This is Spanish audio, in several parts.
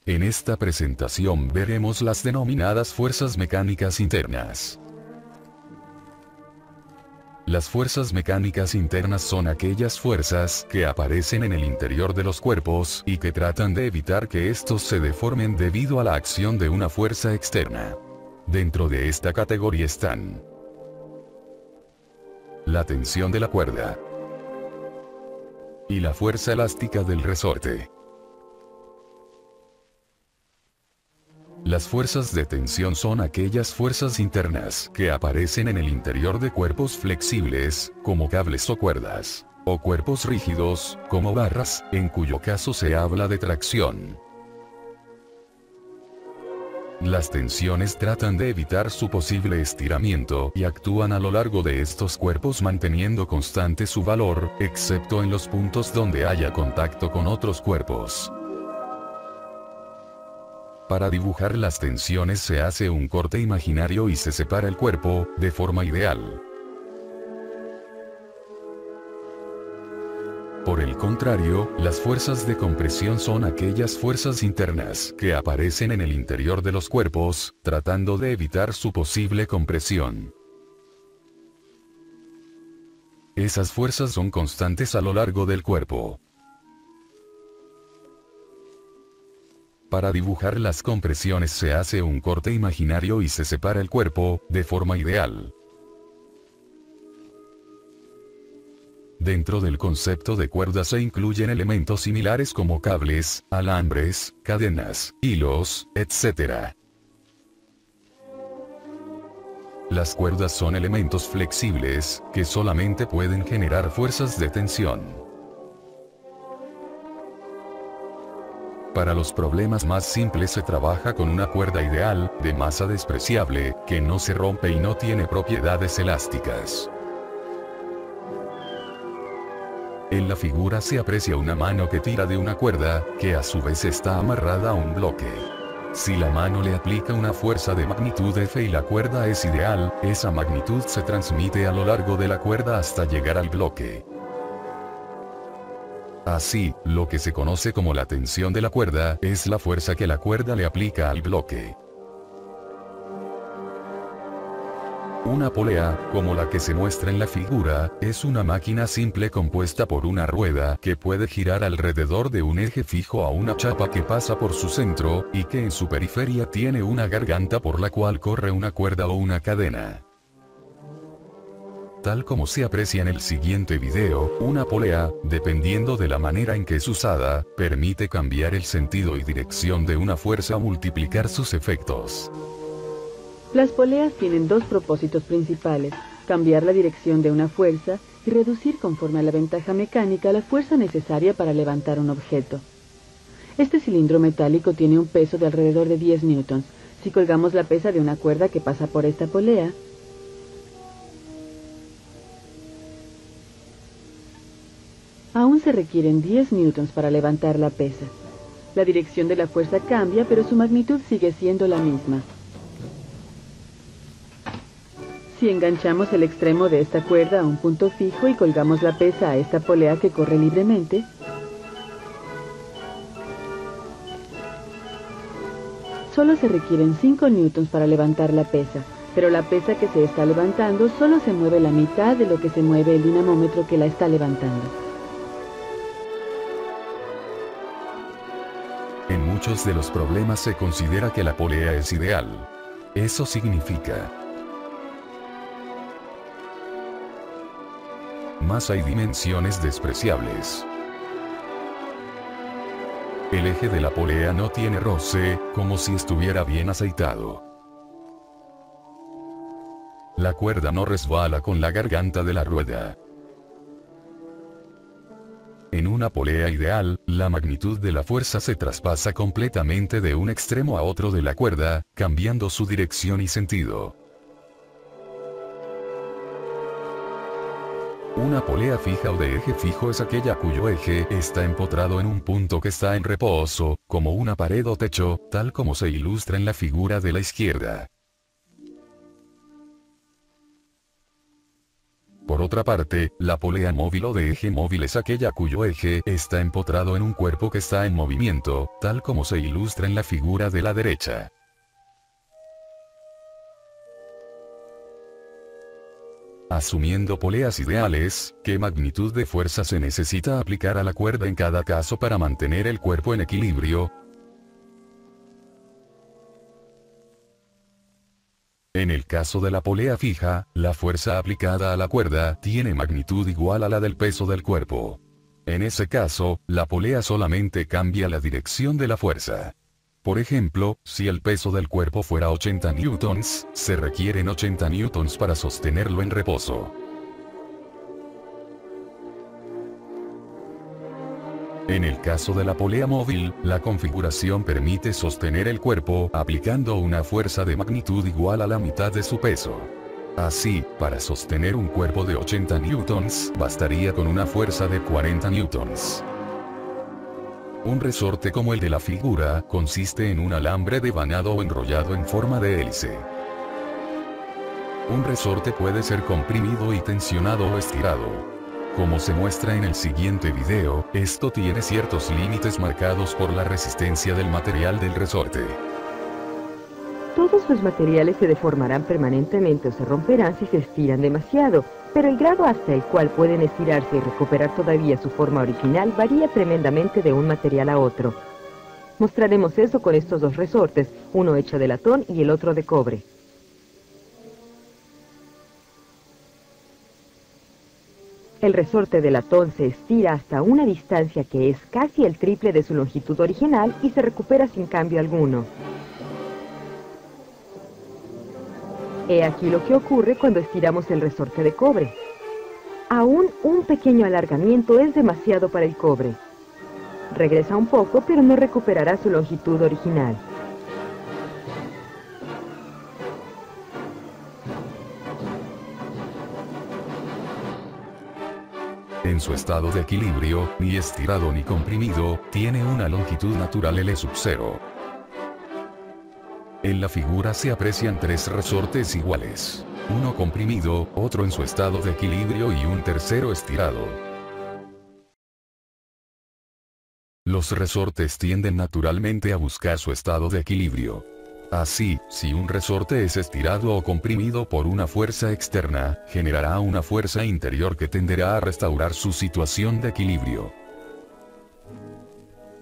En esta presentación veremos las denominadas fuerzas mecánicas internas. Las fuerzas mecánicas internas son aquellas fuerzas que aparecen en el interior de los cuerpos y que tratan de evitar que estos se deformen debido a la acción de una fuerza externa. Dentro de esta categoría están la tensión de la cuerda y la fuerza elástica del resorte. Las fuerzas de tensión son aquellas fuerzas internas que aparecen en el interior de cuerpos flexibles, como cables o cuerdas, o cuerpos rígidos, como barras, en cuyo caso se habla de tracción. Las tensiones tratan de evitar su posible estiramiento y actúan a lo largo de estos cuerpos manteniendo constante su valor, excepto en los puntos donde haya contacto con otros cuerpos. Para dibujar las tensiones se hace un corte imaginario y se separa el cuerpo, de forma ideal. Por el contrario, las fuerzas de compresión son aquellas fuerzas internas que aparecen en el interior de los cuerpos, tratando de evitar su posible compresión. Esas fuerzas son constantes a lo largo del cuerpo. Para dibujar las compresiones se hace un corte imaginario y se separa el cuerpo, de forma ideal. Dentro del concepto de cuerda se incluyen elementos similares como cables, alambres, cadenas, hilos, etc. Las cuerdas son elementos flexibles, que solamente pueden generar fuerzas de tensión. Para los problemas más simples se trabaja con una cuerda ideal, de masa despreciable, que no se rompe y no tiene propiedades elásticas. En la figura se aprecia una mano que tira de una cuerda, que a su vez está amarrada a un bloque. Si la mano le aplica una fuerza de magnitud F y la cuerda es ideal, esa magnitud se transmite a lo largo de la cuerda hasta llegar al bloque. Así, lo que se conoce como la tensión de la cuerda es la fuerza que la cuerda le aplica al bloque. Una polea, como la que se muestra en la figura, es una máquina simple compuesta por una rueda que puede girar alrededor de un eje fijo a una chapa que pasa por su centro, y que en su periferia tiene una garganta por la cual corre una cuerda o una cadena. Tal como se aprecia en el siguiente video, una polea, dependiendo de la manera en que es usada, permite cambiar el sentido y dirección de una fuerza o multiplicar sus efectos. Las poleas tienen dos propósitos principales: cambiar la dirección de una fuerza y reducir conforme a la ventaja mecánica la fuerza necesaria para levantar un objeto. Este cilindro metálico tiene un peso de alrededor de 10 newtons. Si colgamos la pesa de una cuerda que pasa por esta polea, aún se requieren 10 newtons para levantar la pesa. La dirección de la fuerza cambia, pero su magnitud sigue siendo la misma. Si enganchamos el extremo de esta cuerda a un punto fijo y colgamos la pesa a esta polea que corre libremente, solo se requieren 5 newtons para levantar la pesa, pero la pesa que se está levantando solo se mueve la mitad de lo que se mueve el dinamómetro que la está levantando. En muchos de los problemas se considera que la polea es ideal. Eso significa: masa y dimensiones despreciables. El eje de la polea no tiene roce, como si estuviera bien aceitado. La cuerda no resbala con la garganta de la rueda. En una polea ideal, la magnitud de la fuerza se traspasa completamente de un extremo a otro de la cuerda, cambiando su dirección y sentido. Una polea fija o de eje fijo es aquella cuyo eje está empotrado en un punto que está en reposo, como una pared o techo, tal como se ilustra en la figura de la izquierda. Por otra parte, la polea móvil o de eje móvil es aquella cuyo eje está empotrado en un cuerpo que está en movimiento, tal como se ilustra en la figura de la derecha. Asumiendo poleas ideales, ¿qué magnitud de fuerza se necesita aplicar a la cuerda en cada caso para mantener el cuerpo en equilibrio? En el caso de la polea fija, la fuerza aplicada a la cuerda tiene magnitud igual a la del peso del cuerpo. En ese caso, la polea solamente cambia la dirección de la fuerza. Por ejemplo, si el peso del cuerpo fuera 80 newtons, se requieren 80 newtons para sostenerlo en reposo. En el caso de la polea móvil, la configuración permite sostener el cuerpo aplicando una fuerza de magnitud igual a la mitad de su peso. Así, para sostener un cuerpo de 80 newtons, bastaría con una fuerza de 40 newtons. Un resorte como el de la figura consiste en un alambre devanado o enrollado en forma de hélice. Un resorte puede ser comprimido y tensionado o estirado. Como se muestra en el siguiente video, esto tiene ciertos límites marcados por la resistencia del material del resorte. Todos los materiales se deformarán permanentemente o se romperán si se estiran demasiado, pero el grado hasta el cual pueden estirarse y recuperar todavía su forma original varía tremendamente de un material a otro. Mostraremos eso con estos dos resortes, uno hecho de latón y el otro de cobre. El resorte de latón se estira hasta una distancia que es casi el triple de su longitud original y se recupera sin cambio alguno. He aquí lo que ocurre cuando estiramos el resorte de cobre. Aún un pequeño alargamiento es demasiado para el cobre. Regresa un poco, pero no recuperará su longitud original. En su estado de equilibrio, ni estirado ni comprimido, tiene una longitud natural L sub 0. En la figura se aprecian tres resortes iguales. Uno comprimido, otro en su estado de equilibrio y un tercero estirado. Los resortes tienden naturalmente a buscar su estado de equilibrio. Así, si un resorte es estirado o comprimido por una fuerza externa, generará una fuerza interior que tenderá a restaurar su situación de equilibrio.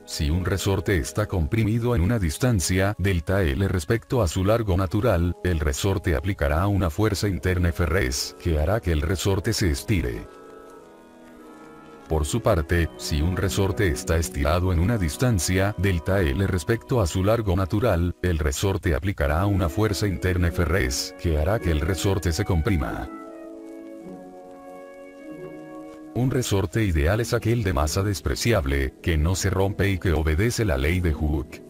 Si un resorte está comprimido en una distancia delta L respecto a su largo natural, el resorte aplicará una fuerza interna Frs, que hará que el resorte se estire. Por su parte, si un resorte está estirado en una distancia delta L respecto a su largo natural, el resorte aplicará una fuerza interna Frs, que hará que el resorte se comprima. Un resorte ideal es aquel de masa despreciable, que no se rompe y que obedece la ley de Hooke.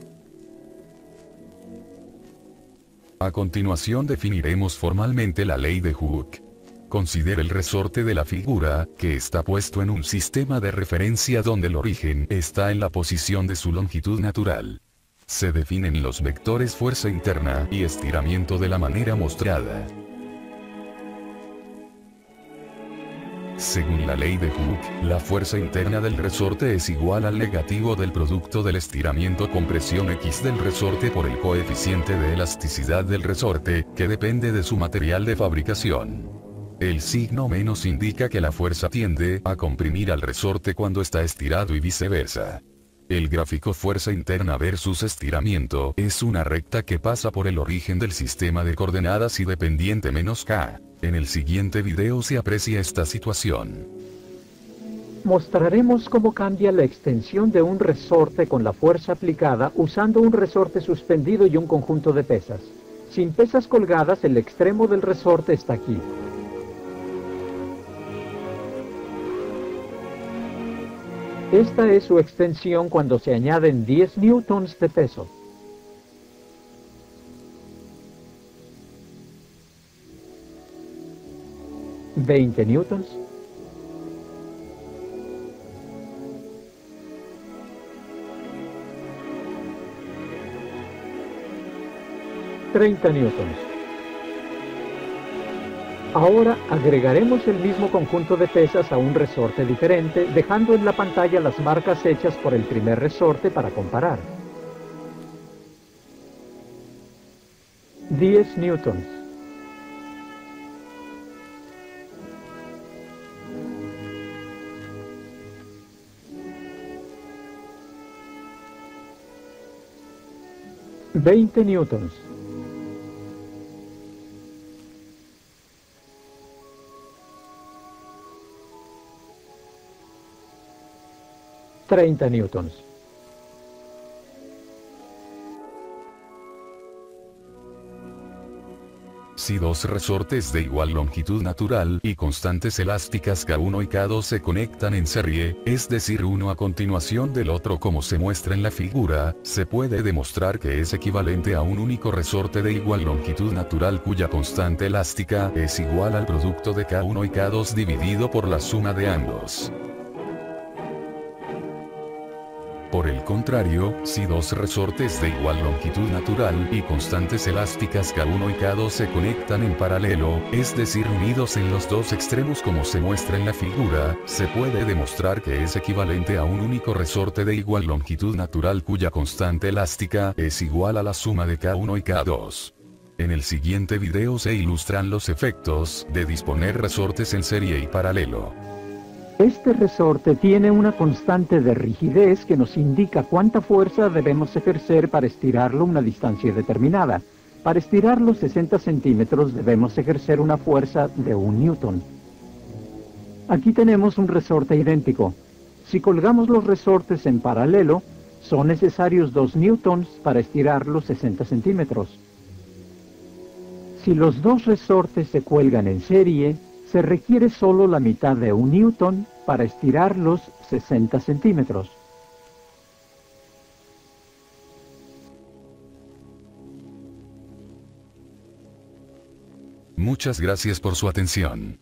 A continuación definiremos formalmente la ley de Hooke. Considere el resorte de la figura, que está puesto en un sistema de referencia donde el origen está en la posición de su longitud natural. Se definen los vectores fuerza interna y estiramiento de la manera mostrada. Según la ley de Hooke, la fuerza interna del resorte es igual al negativo del producto del estiramiento con presión X del resorte por el coeficiente de elasticidad del resorte, que depende de su material de fabricación. El signo menos indica que la fuerza tiende a comprimir al resorte cuando está estirado y viceversa. El gráfico fuerza interna versus estiramiento es una recta que pasa por el origen del sistema de coordenadas y de pendiente menos K. En el siguiente video se aprecia esta situación. Mostraremos cómo cambia la extensión de un resorte con la fuerza aplicada usando un resorte suspendido y un conjunto de pesas. Sin pesas colgadas, el extremo del resorte está aquí. Esta es su extensión cuando se añaden 10 newtons de peso. ¿20 newtons? ¿30 newtons? Ahora agregaremos el mismo conjunto de pesas a un resorte diferente, dejando en la pantalla las marcas hechas por el primer resorte para comparar. 10 newtons. 20 newtons. 30 newtons. Si dos resortes de igual longitud natural y constantes elásticas K1 y K2 se conectan en serie, es decir uno a continuación del otro como se muestra en la figura, se puede demostrar que es equivalente a un único resorte de igual longitud natural cuya constante elástica es igual al producto de K1 y K2 dividido por la suma de ambos. Por el contrario, si dos resortes de igual longitud natural y constantes elásticas K1 y K2 se conectan en paralelo, es decir unidos en los dos extremos como se muestra en la figura, se puede demostrar que es equivalente a un único resorte de igual longitud natural cuya constante elástica es igual a la suma de K1 y K2. En el siguiente video se ilustran los efectos de disponer resortes en serie y paralelo. Este resorte tiene una constante de rigidez que nos indica cuánta fuerza debemos ejercer para estirarlo una distancia determinada. Para estirarlo 60 centímetros debemos ejercer una fuerza de 1 newton. Aquí tenemos un resorte idéntico. Si colgamos los resortes en paralelo, son necesarios 2 newtons para estirarlos 60 centímetros. Si los dos resortes se cuelgan en serie, se requiere solo la mitad de 1 newton para estirarlos 60 centímetros. Muchas gracias por su atención.